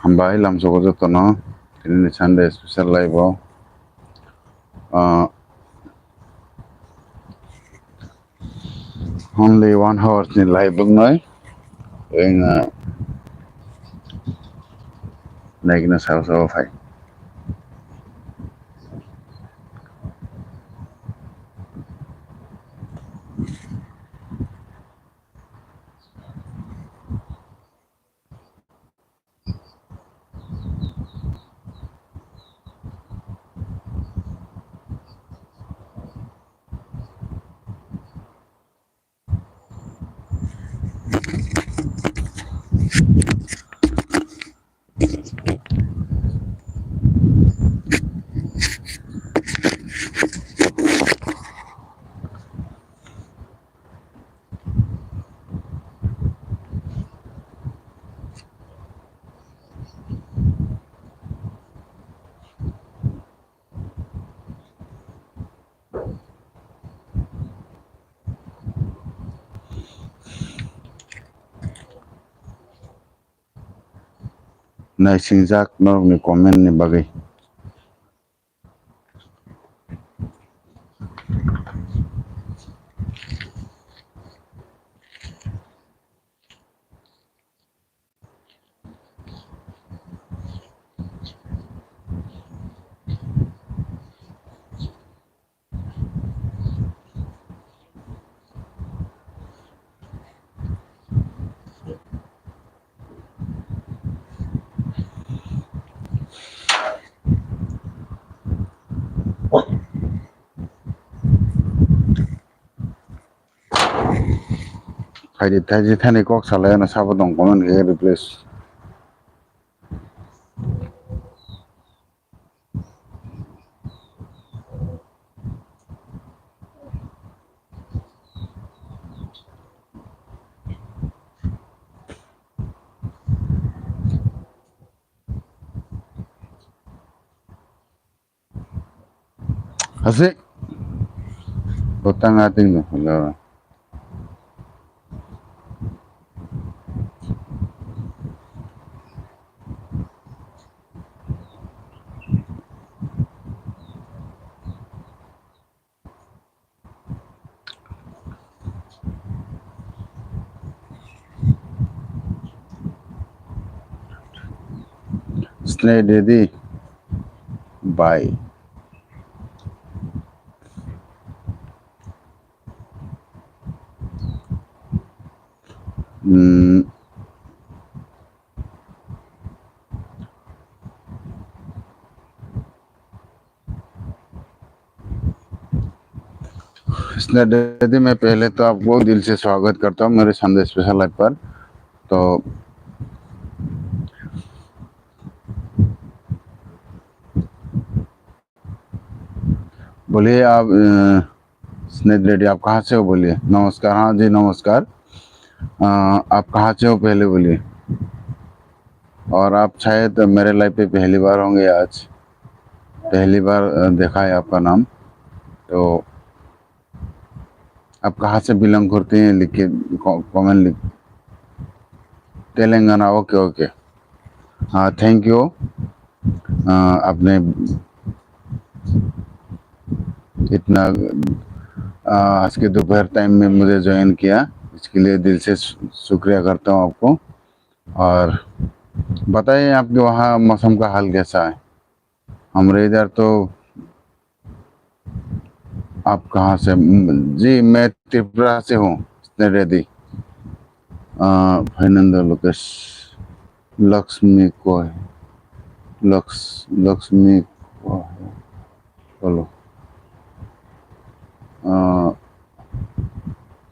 Hambai lam sokojo tono ini Sunday special live only 1 hour ni live noi ing naikna sao fai nai singjak norok ni comment ni bagai Haidi thaji thani kok salaya na sabodong comment ke replace asik botang ating no hello Sneh dedi bye स्नेह दीदी मैं पहले तो आपको दिल से स्वागत करता हूँ मेरे संडे स्पेशल लाइव पर। तो बोलिए आप स्नेह दीदी आप कहाँ से हो बोलिए। नमस्कार। हाँ जी नमस्कार। आप कहाँ से हो पहले बोलिए। और आप शायद मेरे लाइव पे पहली बार होंगे, आज पहली बार देखा है आपका नाम। तो आप कहाँ से बिलोंग करते हैं लिख के कॉमेंट लिख। Telangana, okay okay. हाँ थैंक यू। आपने इतना आज के दोपहर टाइम में मुझे ज्वाइन किया, इसके लिए दिल से शुक्रिया करता हूँ आपको। और बताइए आपके वहाँ मौसम का हाल कैसा है। हमारे इधर तो आप कहाँ से। जी मैं त्रिपुरा से हूँ रेडी। फैनंदर लोकेश लक्ष्मी को है लक्ष्मी को है बोलो।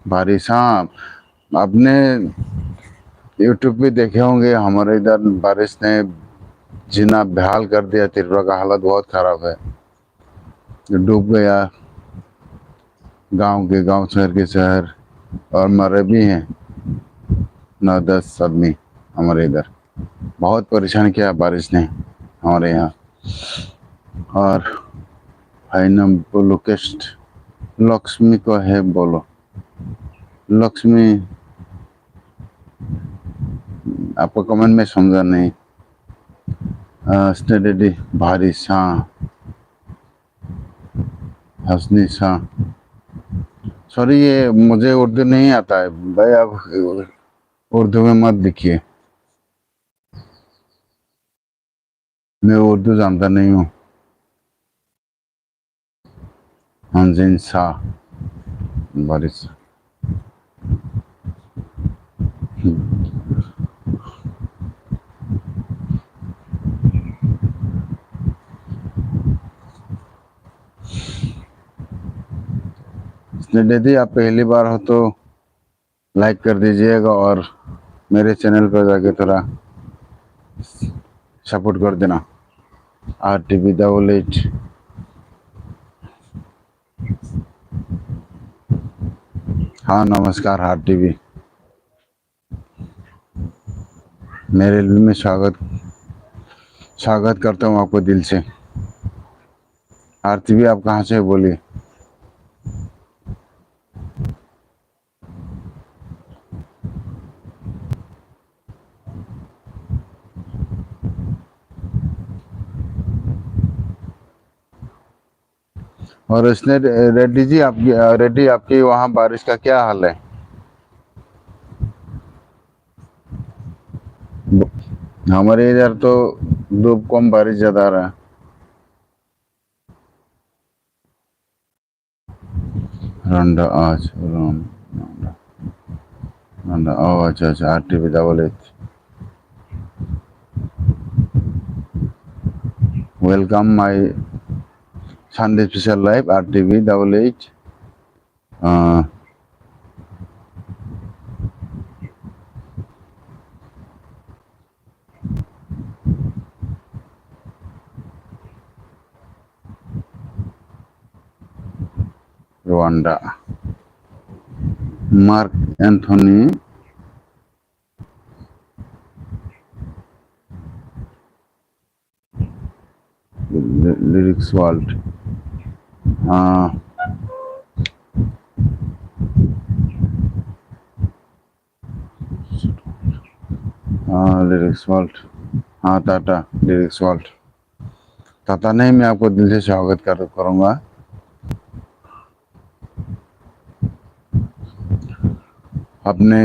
बारिश, हाँ आपने यूट्यूब पे देखे होंगे हमारे इधर बारिश ने जीना बेहाल कर दिया। त्रिपुरा का हालत बहुत खराब है, डूब गया गांव के गांव, शहर के शहर, और मरे भी हैं 9-10 आदमी। हमारे इधर बहुत परेशान किया बारिश ने हमारे यहाँ। और भाई नाम लोकेश लक्ष्मी को है बोलो। लक्ष्मी आपका कमेंट में समझा नहीं। स्टेडी बारिश, हाँ। हंसनी, हाँ। सॉरी, ये मुझे उर्दू नहीं आता है भाई, आप उर्दू में मत लिखिए। मैं उर्दू जानता नहीं हूँ। हंजिन शाह, बारिश। स्नेडी, आप पहली बार हो तो लाइक कर दीजिएगा और मेरे चैनल पर जाके थोड़ा सपोर्ट कर देना। RTV88। हाँ, नमस्कार RTV। मेरे लिए में स्वागत स्वागत करता हूँ आपको दिल से। RTV, आप कहाँ से बोलिए। और इसने रेड्डी, आपकी वहाँ बारिश का क्या हाल है? हमारे इधर तो धूप कम, बारिश ज्यादा आ रहा है। रंडा आज रंडा रंडा, ओ अच्छा अच्छा, RTV88। Welcome my Sunday special live RTV88। rwanda। Mark Anthony, lyrics world. हाँ हाँ, लिरिक्स वर्ल्ड। हाँ, टाटा लिरिक्स वर्ल्ड। टाटा नहीं, मैं आपको दिल से स्वागत करूँगा। आपने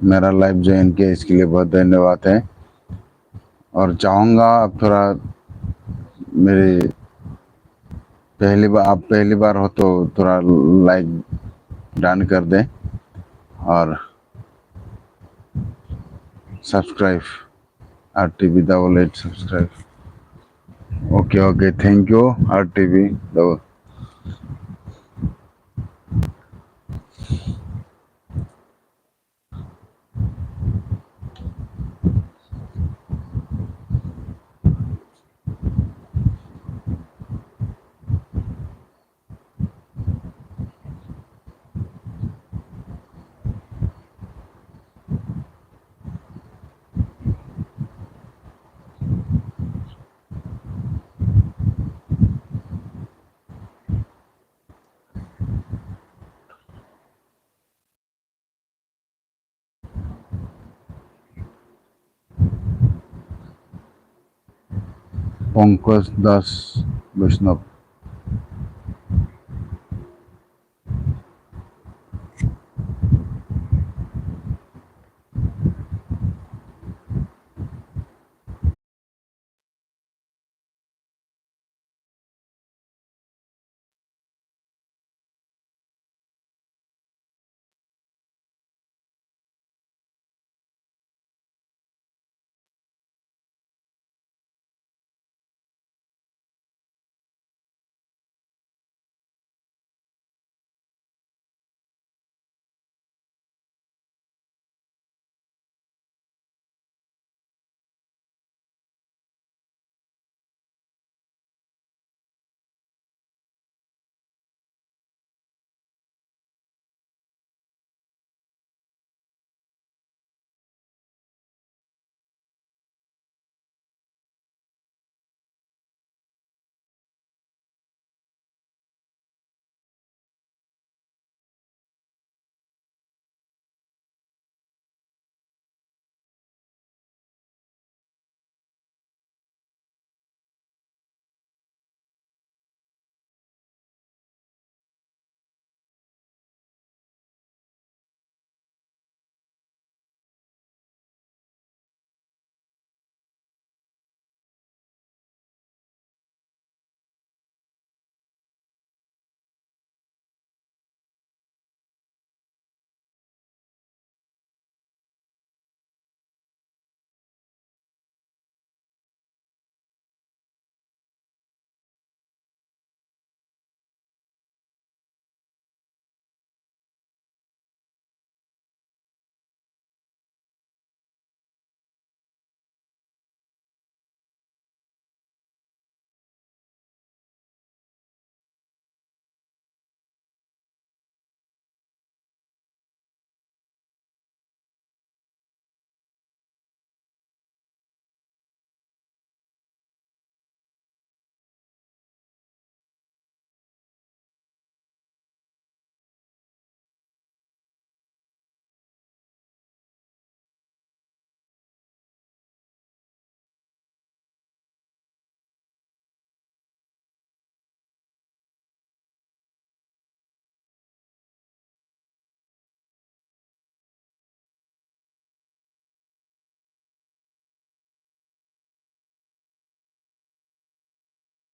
मेरा लाइव ज्वाइन किया, इसके लिए बहुत धन्यवाद है। और चाहूँगा आप थोड़ा मेरे आप पहली बार हो तो थोड़ा लाइक डन कर दें और subscribe, RTV88 subscribe. Okay okay, thank you RTV। Pankaj Das Vaishnav.